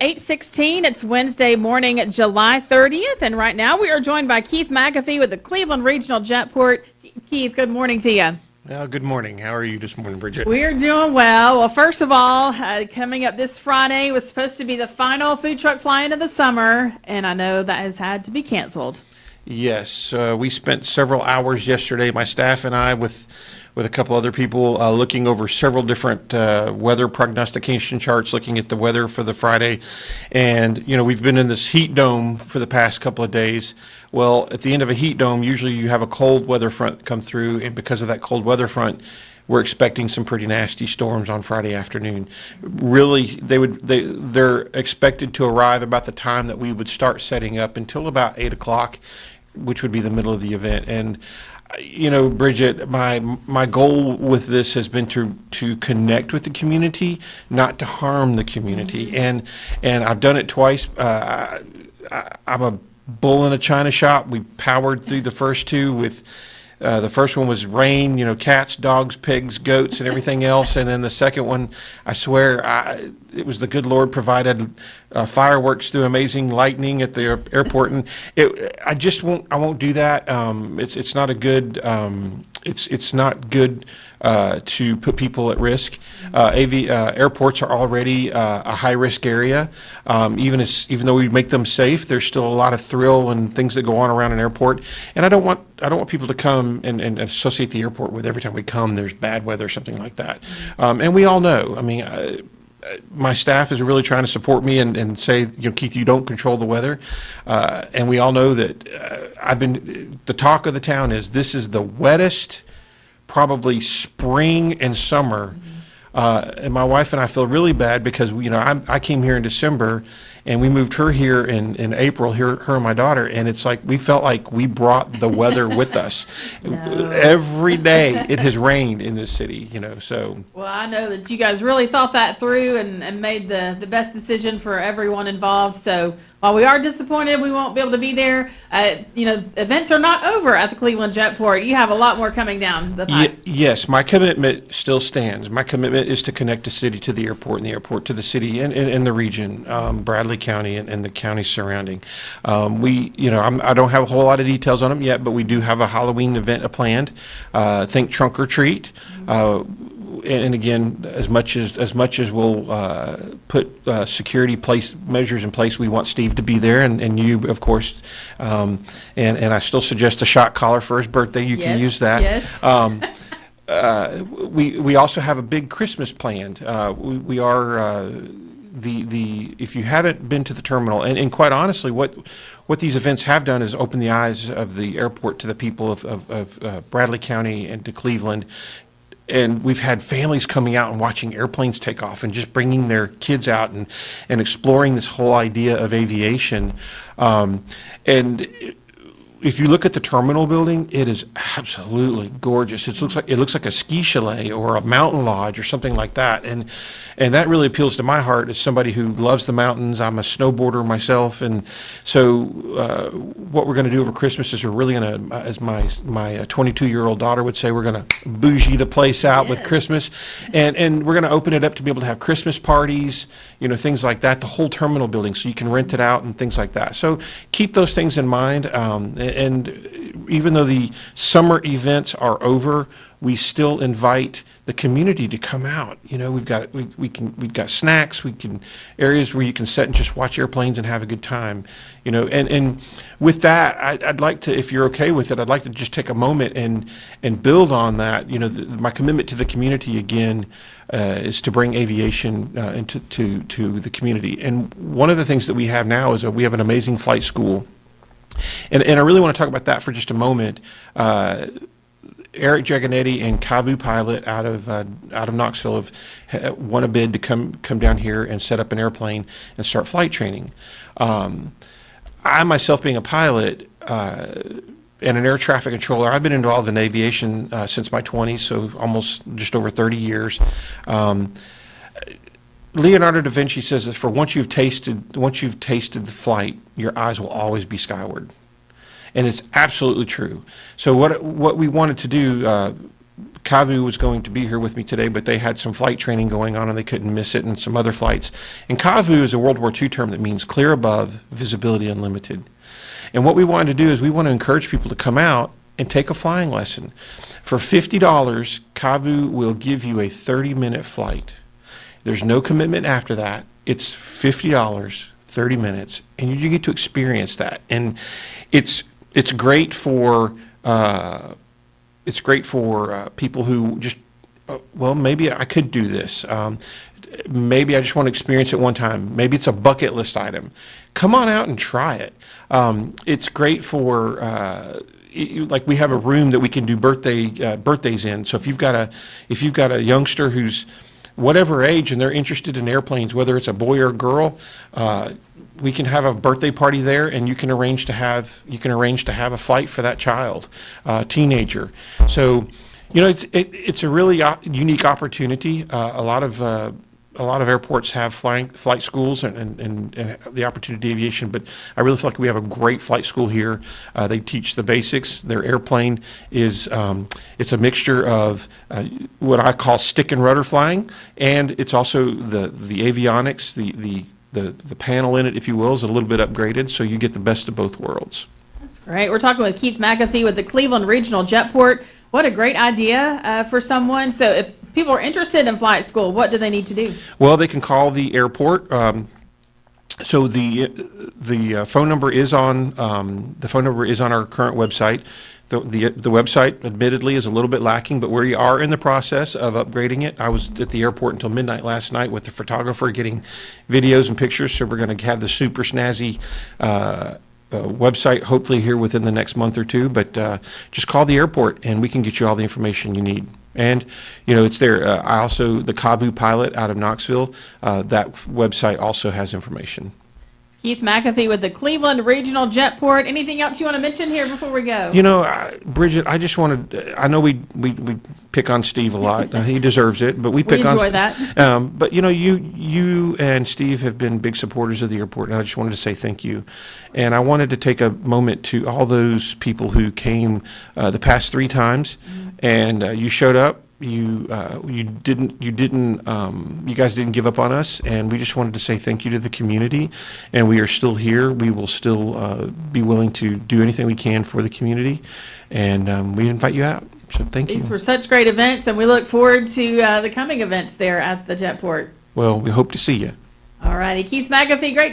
8:16. It's Wednesday morning, July 30th, and right now we are joined by Keith McAfee with the Cleveland Regional Jetport. Keith, good morning to you. Well, good morning. How are you this morning, Bridget? We're doing well. Well, first of all, coming up this Friday was supposed to be the final food truck fly-in of the summer, and I know that has had to be canceled. Yes, we spent several hours yesterday, my staff and I, with a couple other people, looking over several different weather prognostication charts, looking at the weather for the Friday. And, you know, we've been in this heat dome for the past couple of days. Well, at the end of a heat dome, usually you have a cold weather front come through, and because of that cold weather front, we're expecting some pretty nasty storms on Friday afternoon. Really, they're expected to arrive about the time that we would start setting up until about 8 o'clock, which would be the middle of the event. And you know, Bridget, my goal with this has been to connect with the community, not to harm the community. Mm-hmm. And I've done it twice. I'm a bull in a china shop. We powered through the first two with. The first one was rain, you know, cats, dogs, pigs, goats, and everything else. And then the second one, I swear, it was the good Lord provided fireworks through amazing lightning at the airport. And I won't do that. It's not a good. It's not good to put people at risk. Airports are already a high risk area. Even though we make them safe, there's still a lot of thrill and things that go on around an airport. And I don't want people to come and associate the airport with every time we come there's bad weather or something like that. And we all know. I mean, my staff is really trying to support me and say, you know, Keith, you don't control the weather. And we all know that the talk of the town is this is the wettest, probably spring and summer. And my wife and I feel really bad because, you know, I came here in December and we moved her here in April, her and my daughter, and it's like we felt like we brought the weather with us. No. Every day it has rained in this city, you know, so. Well, I know that you guys really thought that through and made the best decision for everyone involved. So while we are disappointed we won't be able to be there, you know, events are not over at the Cleveland Jetport. You have a lot more coming down the pipe. Yes, my commitment still stands. My commitment is to connect the city to the airport and the airport to the city and the region, Bradley County and the county surrounding. I don't have a whole lot of details on them yet, but we do have a Halloween event planned. Think trunk or treat. And again, as much as we'll put security measures in place, we want Steve to be there, and you, of course, and I still suggest a shot collar for his birthday. You can use that. Yes. We also have a big Christmas planned. We are if you haven't been to the terminal, and quite honestly, what these events have done is open the eyes of the airport to the people of Bradley County and to Cleveland. And we've had families coming out and watching airplanes take off and just bringing their kids out and exploring this whole idea of aviation. And if you look at the terminal building, it is absolutely gorgeous. It looks like a ski chalet or a mountain lodge or something like that. And that really appeals to my heart as somebody who loves the mountains. I'm a snowboarder myself, and so what we're going to do over Christmas is we're really going to, as my 22-year-old daughter would say, we're going to bougie the place out with Christmas, and we're going to open it up to be able to have Christmas parties, you know, things like that. The whole terminal building, so you can rent it out and things like that. So keep those things in mind. And even though the summer events are over, we still invite the community to come out. You know, we've got snacks, areas where you can sit and just watch airplanes and have a good time. You know, and with that, I'd like to, if you're okay with it, I'd like to just take a moment and build on that. You know, my commitment to the community again is to bring aviation into to the community. And one of the things that we have now is we have an amazing flight school. And I really want to talk about that for just a moment. Eric Giaganetti and Kavu Pilot out of Knoxville have won a bid to come down here and set up an airplane and start flight training. I myself, being a pilot and an air traffic controller, I've been involved in aviation since my 20s, so almost just over 30 years. Leonardo da Vinci says that for once you've tasted the flight, your eyes will always be skyward. And it's absolutely true. So what we wanted to do Kavu was going to be here with me today, but they had some flight training going on and they couldn't miss it, and some other flights. And Kavu is a World War II term that means clear above, visibility unlimited. And what we wanted to do is we want to encourage people to come out and take a flying lesson. For $50, Kavu will give you a 30-minute flight. There's no commitment after that. It's $50, 30 minutes, and you get to experience that. And it's great for people who just, well, maybe I could do this. Maybe I just want to experience it one time. Maybe it's a bucket list item. Come on out and try it. It's great for, like we have a room that we can do birthdays in. So if you've got a youngster who's whatever age and they're interested in airplanes, whether it's a boy or a girl, we can have a birthday party there, and you can arrange to have a flight for that child, teenager. So, it's a really unique opportunity. A lot of airports have flight schools and the opportunity aviation, but I really feel like we have a great flight school here. They teach the basics. Their airplane is it's a mixture of what I call stick and rudder flying, and it's also the avionics, the panel in it, if you will, is a little bit upgraded, so you get the best of both worlds. That's great. We're talking with Keith McAfee with the Cleveland Regional Jetport. What a great idea for someone. So if people are interested in flight school, what do they need to do? Well, they can call the airport. So the phone number is on our current website. The website, admittedly, is a little bit lacking, but we are in the process of upgrading it. I was at the airport until midnight last night with the photographer getting videos and pictures, so we're going to have the super snazzy website hopefully here within the next month or two. But just call the airport and we can get you all the information you need. And, it's there. The Kavu pilot out of Knoxville, that website also has information. Keith McAfee with the Cleveland Regional Jetport. Anything else you want to mention here before we go? Bridget, I just wanted, I know we pick on Steve a lot. He deserves it, but we pick on enjoy that. But you and Steve have been big supporters of the airport, and I just wanted to say thank you. And I wanted to take a moment to all those people who came the past 3 times, and you showed up. You guys didn't give up on us, and we just wanted to say thank you to the community, and we are still here. We will still be willing to do anything we can for the community, and we invite you out. So thank you. These were such great events, and we look forward to the coming events there at the Jetport. Well, we hope to see you. All righty. Keith McAfee, great.